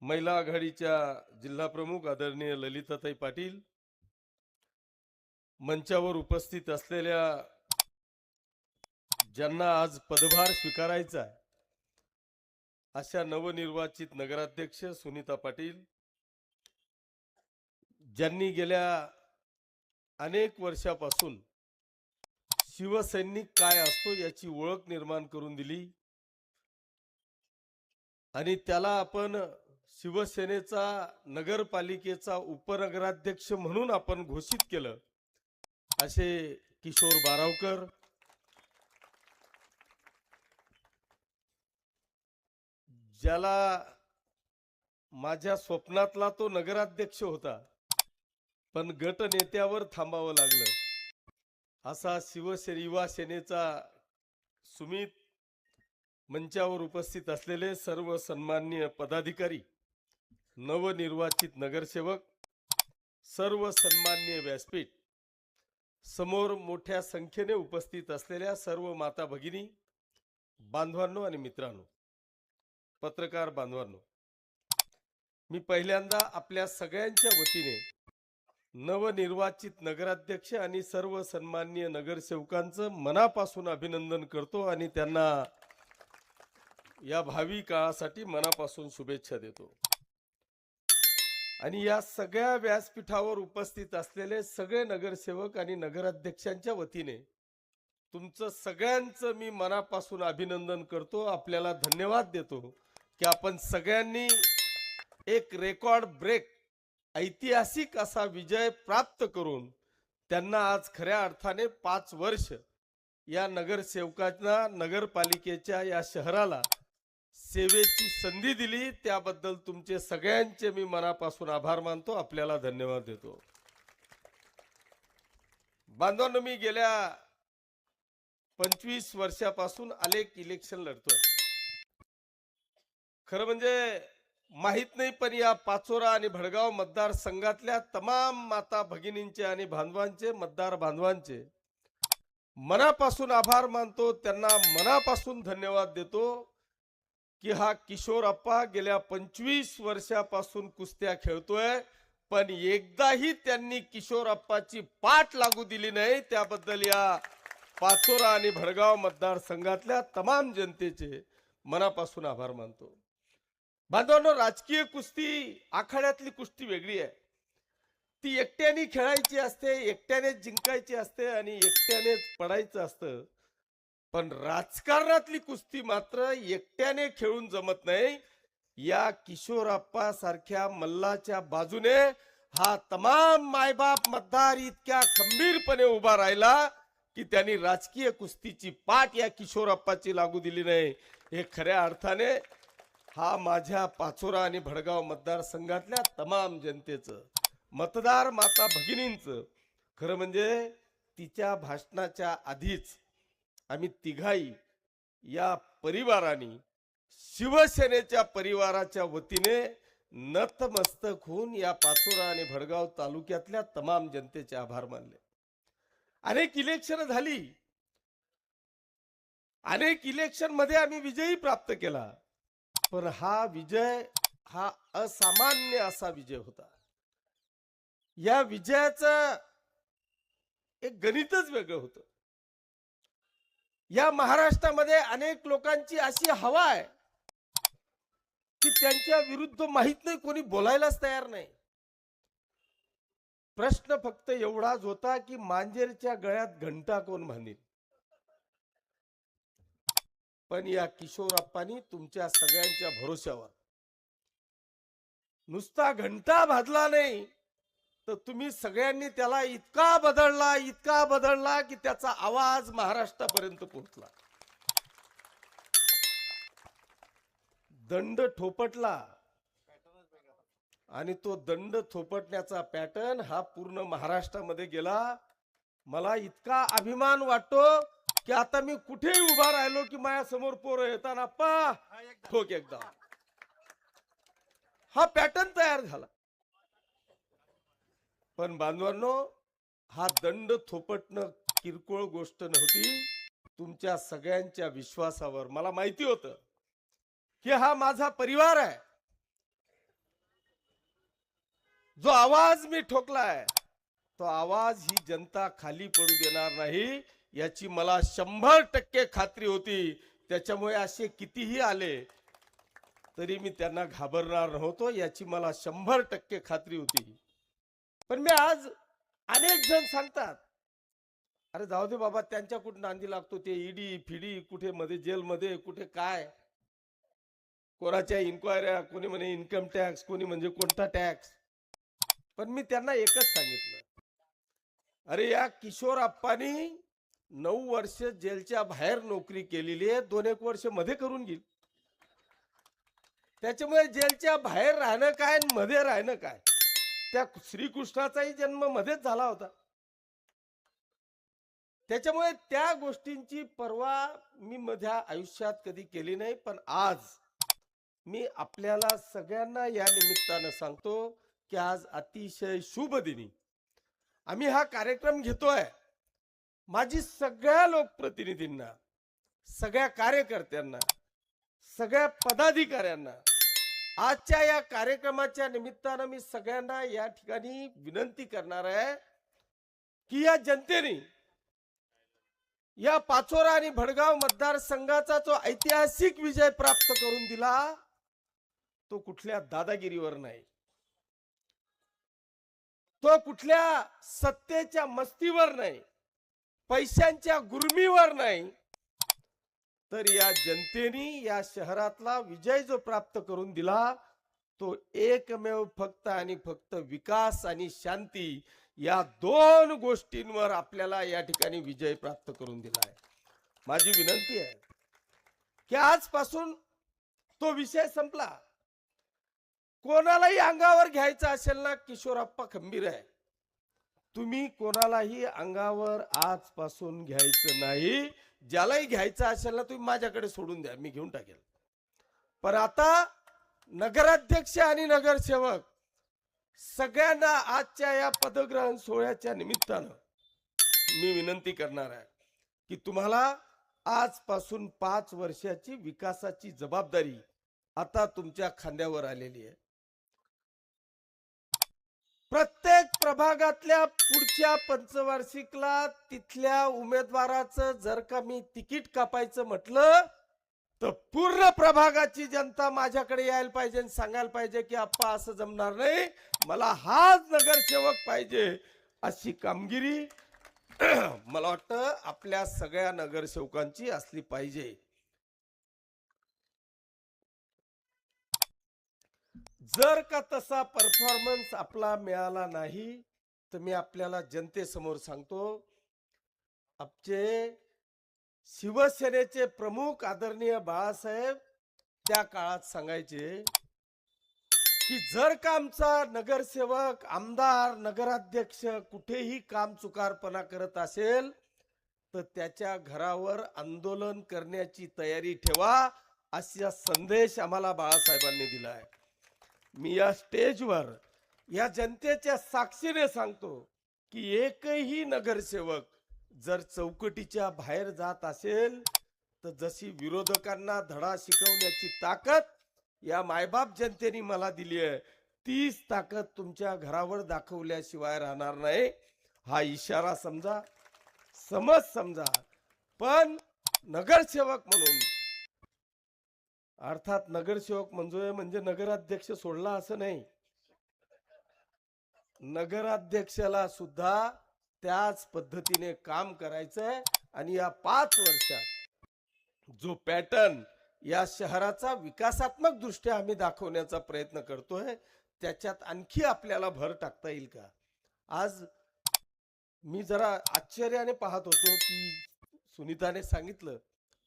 महिला आघाडीच्या जिल्हा प्रमुख आदरणीय ललिताताई पाटील, मंचावर उपस्थित असलेल्या ज्यांना आज पदभार स्वीकारायचा आहे अशा नवनिर्वाचित नगराध्यक्ष सुनीता पाटील, ज्यांनी गेल्या अनेक वर्षापासून शिवसैनिक काय असतो याची ओळख निर्माण करून दिली आणि त्याला आपण शिवसेनेचा नगरपालिकेचा उपनगराध्यक्ष म्हणून आपण घोषित केलं असे किशोर बारावकर, ज्याला माझ्या स्वप्नातला तो नगराध्यक्ष होता पण गट नेत्यावर थांबावं लागलं, असा युवा सेनेचा सुमित, मंचावर उपस्थित असलेले सर्व सन्माननीय पदाधिकारी, नवनिर्वाचित नगरसेवक, सर्व सन्माननीय व्यासपीठ, समोर मोठ्या संख्येने उपस्थित असलेल्या सर्व माता भगिनी, बांधवांनो आणि मित्रांनो, पत्रकार बांधवांनो, मी पहिल्यांदा आपल्या सगळ्यांच्या वतीने नवनिर्वाचित नगराध्यक्ष आणि सर्व सन्माननीय नगरसेवकांचं मनापासून अभिनंदन करतो आणि त्यांना या भावी काळासाठी मनापासून शुभेच्छा देतो। आणि या सगळ्या व्यासपीठावर उपस्थित असलेले सगळे नगरसेवक आणि नगराध्यक्षांच्या वतीने तुमचं सगळ्यांचं मी मनापासून अभिनंदन करतो, आपल्याला धन्यवाद देतो की आपण सगळ्यांनी एक रेकॉर्ड ब्रेक ऐतिहासिक असा विजय प्राप्त करून त्यांना आज खऱ्या अर्थाने 5 वर्ष या नगरसेवकांना नगरपालिकेच्या या शहराला सेवेची संधी दिली, त्याबद्दल तुमचे सगळ्यांचे मी मनापासून आभार मानतो, आपल्याला धन्यवाद देतो। बांधवांनो, मी गेल्या 25 वर्षापासून अनेक इलेक्शन लढतोय। खरं म्हणजे माहित नाही, पण या पाचोरा आणि भडगाव मतदारसंघातल्या तमाम माता भगिनींचे आणि बांधवांचे, मतदार बांधवांचे मनापासून आभार मानतो, त्यांना मनापासून धन्यवाद देतो की हा किशोर अप्पा गेल्या 25 वर्षापासून कुस्त्या खेळतोय, पण एकदाही त्यांनी किशोर अप्पाची पाठ लागू दिली नाही, त्याबद्दल या पाचोरा आणि भडगाव मतदारसंघातल्या तमाम जनतेचे मनापासून आभार मानतो। बांधवांनो, राजकीय कुस्ती आखाड्यातली कुस्ती वेगळी आहे, ती एकट्याने खेळायची असते, एकट्यानेच जिंकायची असते आणि एकट्यानेच पडायचं असतं, पण राजकारणातली कुस्ती मात्र एकट्याने खेळून जमत नाही। या किशोरप्पा सारख्या मल्लाच्या बाजूने हा तमाम मायबाप मतदार इतक्या खंबीरपणे उभा राहिला की त्यांनी राजकीय कुस्तीची पाठ या किशोरप्पाची लागू दिली नाही। हे खऱ्या अर्थाने हा माझ्या पाचोरा आणि भडगाव मतदारसंघातल्या तमाम जनतेचं, मतदार माता भगिनींचं, खरं म्हणजे तिच्या भाषणाच्या आधीच आम्ही तिघाई या परिवाराने शिवसेनेच्या परिवाराच्या वतीने नतमस्तक होऊन या पाचोरा आणि भडगाव तालुक्यातल्या तमाम जनतेचे आभार मानले। अनेक इलेक्शन झाली, अनेक इलेक्शन मध्ये आम्ही विजयी प्राप्त केला, पण हा विजय हा असामान्य असा विजय होता। या विजयाचं एक गणितच वेगळं होतं। या महाराष्ट्रामध्ये अनेक लोकांची अशी हवा आहे की त्यांच्या विरुद्ध माहित नाही, कोणी बोलायलाच तयार नाही। प्रश्न फक्त एवढाच होता की मांजरच्या गळ्यात घंटा कोण बांधील। पण या किशोरप्पांनी तुमच्या सगळ्यांच्या भरोश्यावर नुसता घंटा भाजला नाही, तर तुम्ही सगळ्यांनी त्याला इतका बदलला की त्याचा आवाज महाराष्ट्रापर्यंत पोहोचला। दंड थोपटला आणि तो दंड थोपटण्याचा पॅटर्न हा पूर्ण महाराष्ट्रामध्ये गेला। मला इतका अभिमान वाटतो की आता मी कुठेही उभा राहिलो की माझ्या समोर पोरं येताना अप्पा ठोक एकदा, हा पॅटर्न तयार झाला। पण बांधवांनो, हा दंड थोपटणं किरकोळ गोष्ट नव्हती। तुमच्या सगळ्यांच्या विश्वासावर मला माहिती होतं की हा माझा परिवार आहे, जो आवाज मी ठोकलाय तो आवाज ही जनता खाली पडू देणार नाही याची मला 100% खात्री होती. त्याच्यामुळे असे कितीही आले तरी मी त्यांना घाबरणार नव्हतो याची मला 100% खात्री होती. पण मी आज अनेक जण सांगतात अरे जाऊ दे बाबा त्यांच्या कुठे नांदी लागतो, ते ईडी फिडी कुठे मध्ये जेलमध्ये कुठे काय, कोणाच्या इन्क्वायऱ्या, कोणी म्हणे इन्कम टॅक्स, कोणी म्हणजे कोणता टॅक्स. पण मी त्यांना एकच सांगितलं, अरे या किशोर अप्पानी 9 वर्ष जेलच्या बाहेर नोकरी केलेली आहे, 2-1 वर्ष मध्ये करून घेईल. त्याच्यामुळे जेलच्या बाहेर राहणं काय आणि मध्ये राहणं काय, त्या श्रीकृष्णाचाही जन्म मध्येच झाला होता. त्याच्यामुळे त्या गोष्टींची पर्वा मी माझ्या आयुष्यात कधी केली नाही. पण आज मी आपल्याला सगळ्यांना या निमित्तानं सांगतो की आज अतिशय शुभ दिनी आम्ही हा कार्यक्रम घेतोय. माझी सगळ्या लोकप्रतिनिधींना, सगळ्या कार्यकर्त्यांना, सगळ्या पदाधिकाऱ्यांना आजच्या या कार्यक्रमाच्या निमित्तानं मी सगळ्यांना या ठिकाणी विनंती करणार आहे की या जनतेने या पाचोरा आणि भडगाव मतदारसंघाचा जो ऐतिहासिक विजय प्राप्त करून दिला तो कुठल्या दादागिरीवर नाही, तो कुठल्या सत्तेच्या मस्तीवर नाही, पैशांच्या गुरमीवर नाही, तर या जनतेने या शहरातला विजय जो प्राप्त करून दिला तो एकमेव फक्त आणि फक्त विकास आणि शांती या 2 गोष्टींवर आपल्याला या ठिकाणी विजय प्राप्त करून दिला आहे. माझी विनंती आहे की आजपासून तो विषय संपला. कोणालाही अंगावर घ्यायचा असेल ना, किशोरप्पा खंबीर आहे. तुम्ही कोणालाही अंगावर आजपासून घ्यायचं नाही. ज्यालाही घ्यायचं असेल ना तुम्ही माझ्याकडे सोडून द्या, मी घेऊन टाकेल. पण आता नगराध्यक्ष आणि नगरसेवक सगळ्यांना आजच्या या पदग्रहण सोहळ्याच्या निमित्तानं मी विनंती करणार आहे की तुम्हाला आजपासून 5 वर्षाची विकासाची जबाबदारी आता तुमच्या खांद्यावर आलेली आहे. प्रत्येक प्रभागातल्या पुढच्या पंचवार्षिकला तिथल्या उमेदवाराचं जर का मी तिकीट कापायचं म्हटलं तर पूर्ण प्रभागाची जनता माझ्याकडे यायला पाहिजे आणि सांगायला पाहिजे की आप्पा असं जमणार नाही, मला हाच नगरसेवक पाहिजे. अशी कामगिरी मला वाटतं आपल्या सगळ्या नगरसेवकांची असली पाहिजे. जर का तसा परफॉर्मन्स आपला मिळाला नाही तर मी आपल्याला जनतेसमोर सांगतो, आमचे शिवसेनेचे प्रमुख आदरणीय बाळासाहेब त्या काळात सांगायचे की जर का आमचा नगरसेवक, आमदार, नगराध्यक्ष कुठेही काम चुकारपणा करत असेल तर त्याच्या घरावर आंदोलन करण्याची तयारी ठेवा, असा संदेश आम्हाला बाळासाहेबांनी दिला आहे. मी या स्टेजवर या जनतेच्या साक्षीने सांगतो की एकही नगरसेवक जर चौकटीच्या बाहेर जात असेल तर जशी विरोधकांना धडा शिकवण्याची ताकद या मायबाप जनतेने मला दिली आहे, तीच ताकद तुमच्या घरावर दाखवल्याशिवाय राहणार नाही. हा इशारा समजा, समज समजा. पण नगरसेवक म्हणून, अर्थात नगरसेवक म्हणजे नगराध्यक्ष सोडला असं नाही, नगराध्यक्षाला सुद्धा त्याच पद्धतीने काम करायचंय. आणि या 5 वर्षात जो पॅटर्न या शहराचा विकासात्मक दृष्ट्या आम्ही दाखवण्याचा प्रयत्न करतोय त्याच्यात आणखी आपल्याला भर टाकता येईल का. आज मी जरा आश्चर्याने पाहत होतो की सुनीताने सांगितलं,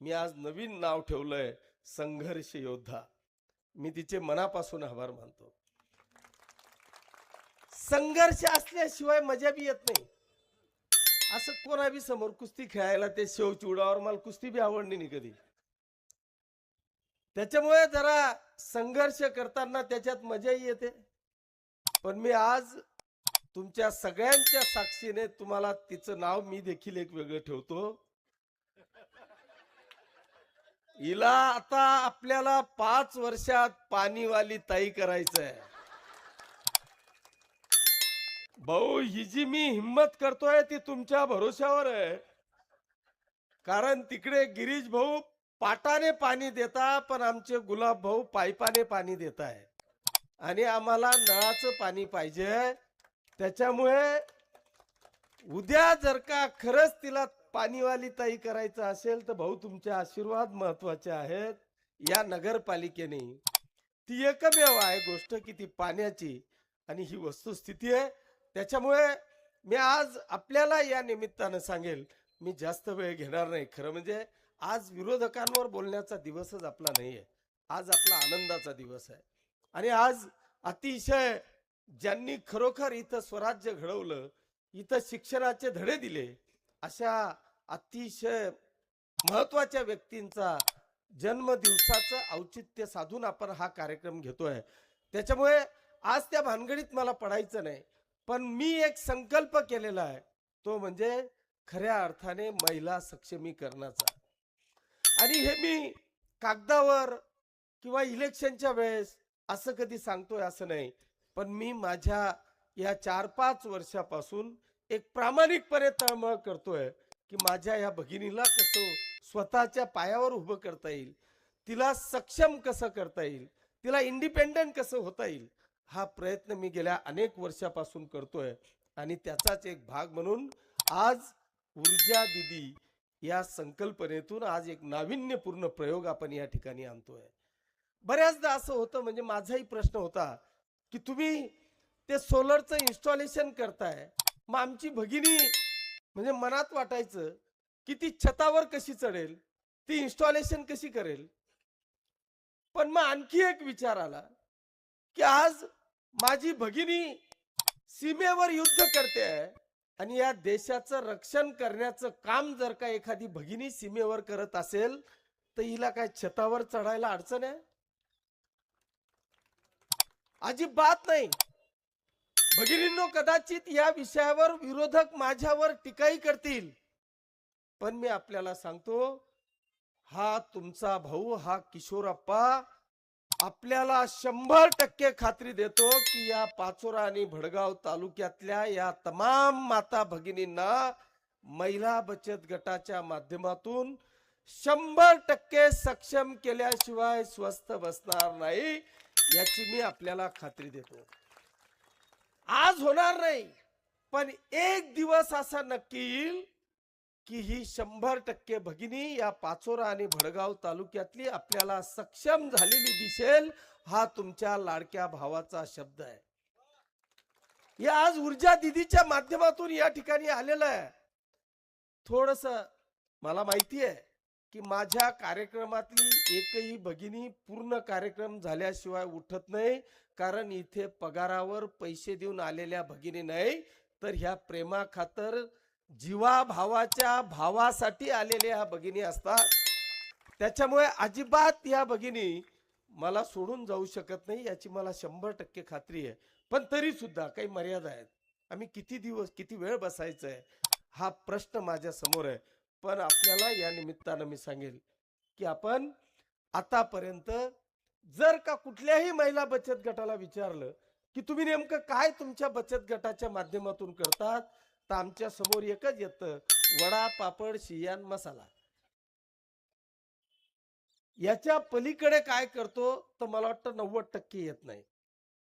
मी आज नवीन नाव ठेवलंय संघर्ष योद्धा. मी तिचे मनापासून आभार मानतो. संघर्ष असल्याशिवाय मजा बी येत नाही. असं कोणा बी समोर कुस्ती खेळायला ते शेव चिवडावर मला कुस्ती बी आवडली नाही कधी. त्याच्यामुळे जरा संघर्ष करताना त्याच्यात मजाही येते. पण मी आज तुमच्या सगळ्यांच्या साक्षीने तुम्हाला तिचं नाव मी देखील एक वेगळं ठेवतो. हिला आता आपल्याला 5 वर्षात पाणीवाली ताई करायचंय. भाऊ, ही जी मी हिम्मत करतोय ती तुमच्या भरोश्यावर आहे. कारण तिकडे गिरीश भाऊ पाटाने पाणी देता, पण आमचे गुलाब भाऊ पाईपाने पाणी देत आहे. आणि आम्हाला नळाचं पाणी पाहिजे. त्याच्यामुळे उद्या जर का खरंच तिला पाणीवाली ताई करायचं असेल तर भाऊ तुमचे आशीर्वाद महत्वाचे आहेत. या नगरपालिकेने ती एकमेव आहे गोष्ट की ती पाण्याची, आणि ही वस्तुस्थिती आहे. त्याच्यामुळे मी आज आपल्याला या निमित्तानं सांगेल, मी जास्त वेळ घेणार नाही. खरं म्हणजे आज विरोधकांवर बोलण्याचा दिवसच आपला नाहीये. आज आपला आनंदाचा दिवस आहे. आणि आज अतिशय ज्यांनी खरोखर इथं स्वराज्य घडवलं, इथं शिक्षणाचे धडे दिले, अशा अतिशय महत्वाच्या व्यक्तींचा जन्मदिवसाचं औचित्य साधून आपण हा कार्यक्रम घेतोय. त्याच्यामुळे आज त्या भानगडीत मला पडायचं नाही. पण मी एक संकल्प केलेला आहे, तो म्हणजे खऱ्या अर्थाने महिला सक्षमीकरणाचा. आणि हे मी कागदावर किंवा इलेक्शनच्या वेळेस असं कधी सांगतोय असं नाही. पण मी माझ्या या 4-5 वर्षापासून एक प्रामाणिकपणे तळमळ करतोय की माझ्या या भगिनीला कसं स्वतःच्या पायावर उभं करता येईल, तिला सक्षम कसं करता येईल, तिला इंडिपेंडंट कसं होता येईल, हा प्रयत्न मी गेल्या अनेक वर्षापासून करतोय. आणि त्याचाच एक भाग म्हणून आज ऊर्जा दिदी या संकल्पनेतून आज एक नाविन्यपूर्ण प्रयोग आपण या ठिकाणी आणतोय. बऱ्याचदा असं होतं, म्हणजे माझाही प्रश्न होता की तुम्ही ते सोलरचं इन्स्टॉलेशन करताय, मग आमची भगिनी, म्हणजे मनात वाटायचं की ती छतावर कशी चढेल, ती इन्स्टॉलेशन कशी करेल. पण मग आणखी एक विचार आला की आज माझी भगिनी सीमेवर युद्ध करते आहे, आणि या देशाचं रक्षण करण्याचं काम जर का एखादी भगिनी सीमेवर करत असेल तर हिला काय छतावर चढायला अडचण आहे? अजिबात नाही. भगिनींनो, कदाचित या विषयावर विरोधक माझ्यावर टीकाही करतील, पण मी आपल्याला सांगतो, हा तुमचा भाऊ, हा किशोरप्पा आपल्याला 100% खात्री देतो की या पाचोरा आणि भडगाव तालुक्यातल्या या तमाम माता भगिनींना महिला बचत गटाच्या माध्यमातून 100% सक्षम केल्याशिवाय स्वस्थ बसणार नाही, याची मी आपल्याला खात्री देतो. आज होणार नाही, पण एक दिवस असा नक्की येईल की ही 100% भगिनी या पाचोरा आणि भडगाव तालुक्यातली आपल्याला सक्षम झालेली दिसेल. हा तुमच्या लाडक्या भावाचा शब्द आहे. या आज ऊर्जा दिदीच्या माध्यमातून या ठिकाणी आलेलं आहे. थोडस मला माहिती आहे की माझ्या कार्यक्रमातली एकही भगिनी पूर्ण कार्यक्रम झाल्याशिवाय उठत नाही, कारण इथे पगारावर पैसे देऊन आलेल्या भगिनी नाही, तर ह्या प्रेमा खातर जीवा भावाच्या भावासाठी आलेल्या ह्या भगिनी असतात. त्याच्यामुळे अजिबात या भगिनी मला सोडून जाऊ शकत नाही, याची मला 100% खात्री आहे. पण तरी सुद्धा काही मर्यादा आहेत. आम्ही किती दिवस किती वेळ बसायचं आहे, हा प्रश्न माझ्या समोर आहे. पण आपल्याला या निमित्तानं मी सांगेल की आपण आतापर्यंत जर का कुठल्याही महिला बचत गटाला विचारलं की तुम्ही नेमकं काय तुमच्या बचत गटाच्या माध्यमातून करतात, तर आमच्या समोर एकच येतं, वडा पापड शियान मसाला. याच्या पलीकडे काय करतो तर मला वाटतं 90% येत नाही.